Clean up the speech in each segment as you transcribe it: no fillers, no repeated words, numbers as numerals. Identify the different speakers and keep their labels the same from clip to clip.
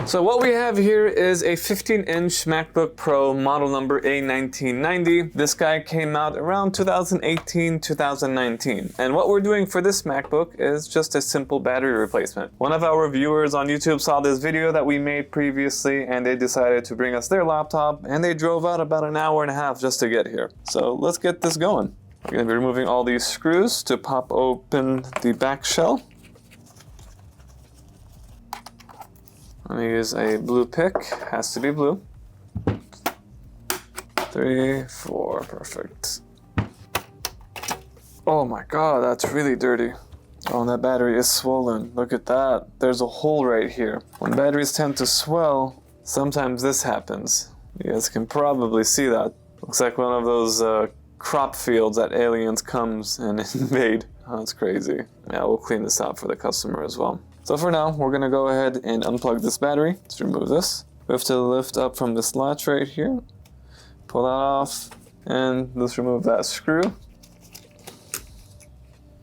Speaker 1: So what we have here is a 15-inch MacBook Pro model number A1990. This guy came out around 2018, 2019. And what we're doing for this MacBook is just a simple battery replacement. One of our viewers on YouTube saw this video that we made previously and they decided to bring us their laptop and they drove out about an hour and a half just to get here. So let's get this going. We're going to be removing all these screws to pop open the back shell. I'm going to use a blue pick, has to be blue. 3, 4, perfect. Oh my god, that's really dirty. Oh, and that battery is swollen. Look at that. There's a hole right here. When batteries tend to swell, sometimes this happens. You guys can probably see that. Looks like one of those crop fields that aliens comes and invade. Oh, that's crazy. Yeah, we'll clean this out for the customer as well. So for now, we're gonna go ahead and unplug this battery. Let's remove this. We have to lift up from this latch right here. Pull that off, and let's remove that screw.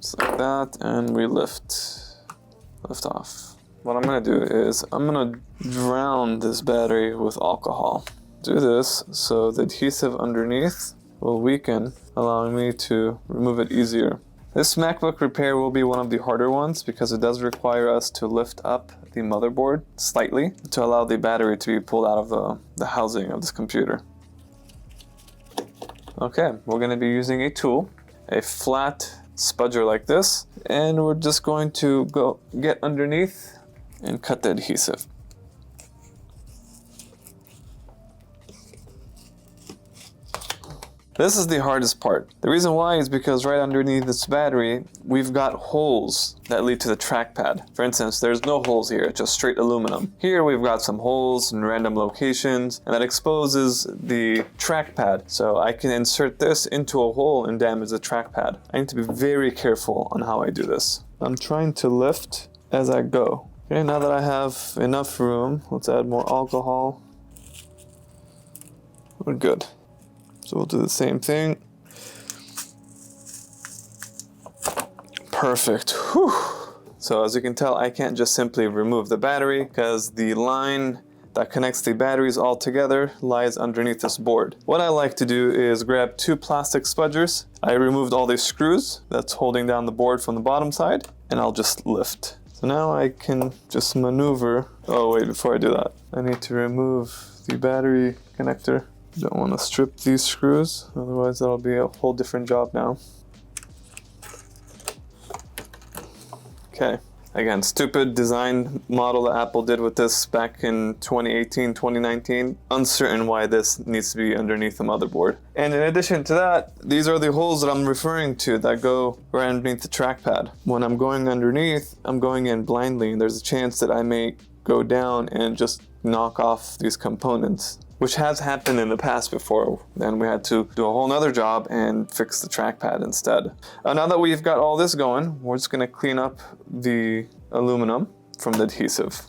Speaker 1: Just like that, and we lift off. What I'm gonna do is, I'm gonna drown this battery with alcohol. Do this so the adhesive underneath will weaken, allowing me to remove it easier. This MacBook repair will be one of the harder ones because it does require us to lift up the motherboard slightly to allow the battery to be pulled out of the housing of this computer. Okay, we're going to be using a tool, a flat spudger like this, and we're just going to go get underneath and cut the adhesive. This is the hardest part. The reason why is because right underneath this battery, we've got holes that lead to the trackpad. For instance, there's no holes here, just straight aluminum. Here we've got some holes in random locations, and that exposes the trackpad. So I can insert this into a hole and damage the trackpad. I need to be very careful on how I do this. I'm trying to lift as I go. Okay, now that I have enough room, let's add more alcohol. We're good. So we'll do the same thing. Perfect. Whew. So as you can tell, I can't just simply remove the battery because the line that connects the batteries all together lies underneath this board. What I like to do is grab 2 plastic spudgers. I removed all these screws that's holding down the board from the bottom side, and I'll just lift. So now I can just maneuver. Oh wait, before I do that, I need to remove the battery connector. Don't want to strip these screws, otherwise that'll be a whole different job now. Okay, again, stupid design model that Apple did with this back in 2018, 2019. Uncertain why this needs to be underneath the motherboard. And in addition to that, these are the holes that I'm referring to that go right underneath the trackpad. When I'm going underneath, I'm going in blindly, and there's a chance that I may go down and just knock off these components, which has happened in the past before. Then we had to do a whole nother job and fix the trackpad instead. Now that we've got all this going, we're just gonna clean up the aluminum from the adhesive.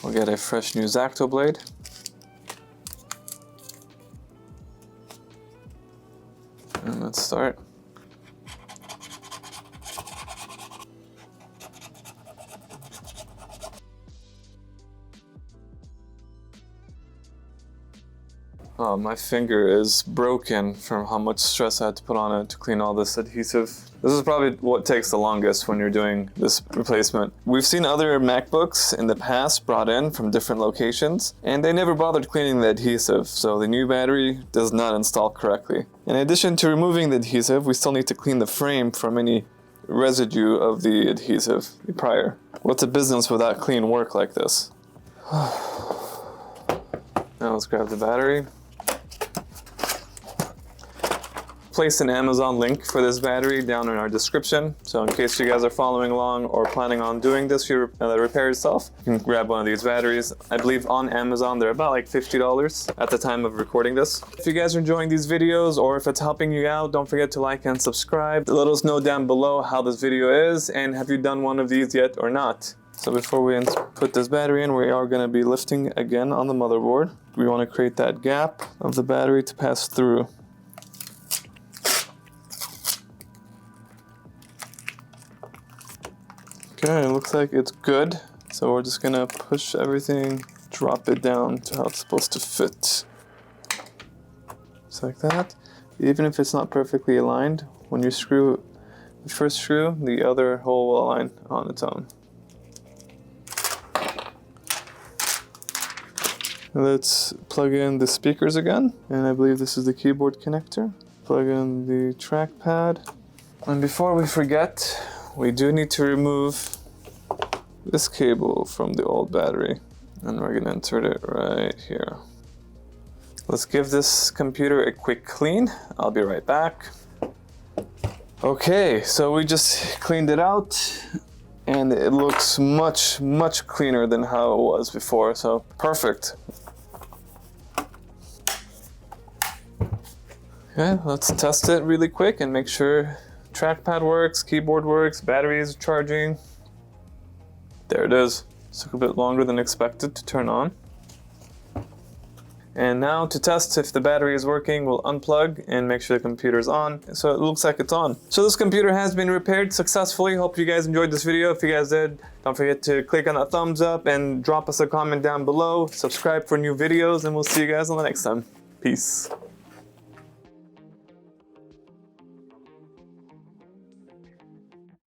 Speaker 1: We'll get a fresh new X-Acto blade. And let's start. Oh, my finger is broken from how much stress I had to put on it to clean all this adhesive. This is probably what takes the longest when you're doing this replacement. We've seen other MacBooks in the past brought in from different locations, and they never bothered cleaning the adhesive, so the new battery does not install correctly. In addition to removing the adhesive, we still need to clean the frame from any residue of the adhesive, the prior. What's a business without clean work like this? Now let's grab the battery. Place an Amazon link for this battery down in our description. So in case you guys are following along or planning on doing this repair yourself, you can grab one of these batteries. I believe on Amazon they're about like $50 at the time of recording this. If you guys are enjoying these videos or if it's helping you out, don't forget to like and subscribe. Let us know down below how this video is and have you done one of these yet or not. So before we put this battery in, we are going to be lifting again on the motherboard. We want to create that gap of the battery to pass through. Okay, it looks like it's good. So we're just gonna push everything drop it down to how it's supposed to fit. Just like that. Even if it's not perfectly aligned, when you screw the first screw, the other hole will align on its own. Let's plug in the speakers again, and I believe this is the keyboard connector. Plug in the trackpad. And before we forget, we do need to remove this cable from the old battery, and we're gonna insert it right here. Let's give this computer a quick clean. I'll be right back. Okay, so we just cleaned it out, and it looks much, much cleaner than how it was before, so perfect. Okay, let's test it really quick and make sure trackpad works, keyboard works, battery is charging. There it is. It took a bit longer than expected to turn on. And now to test if the battery is working, we'll unplug and make sure the computer's on. So it looks like it's on. So this computer has been repaired successfully. Hope you guys enjoyed this video. If you guys did, don't forget to click on that thumbs up and drop us a comment down below. Subscribe for new videos, and we'll see you guys on the next time. Peace.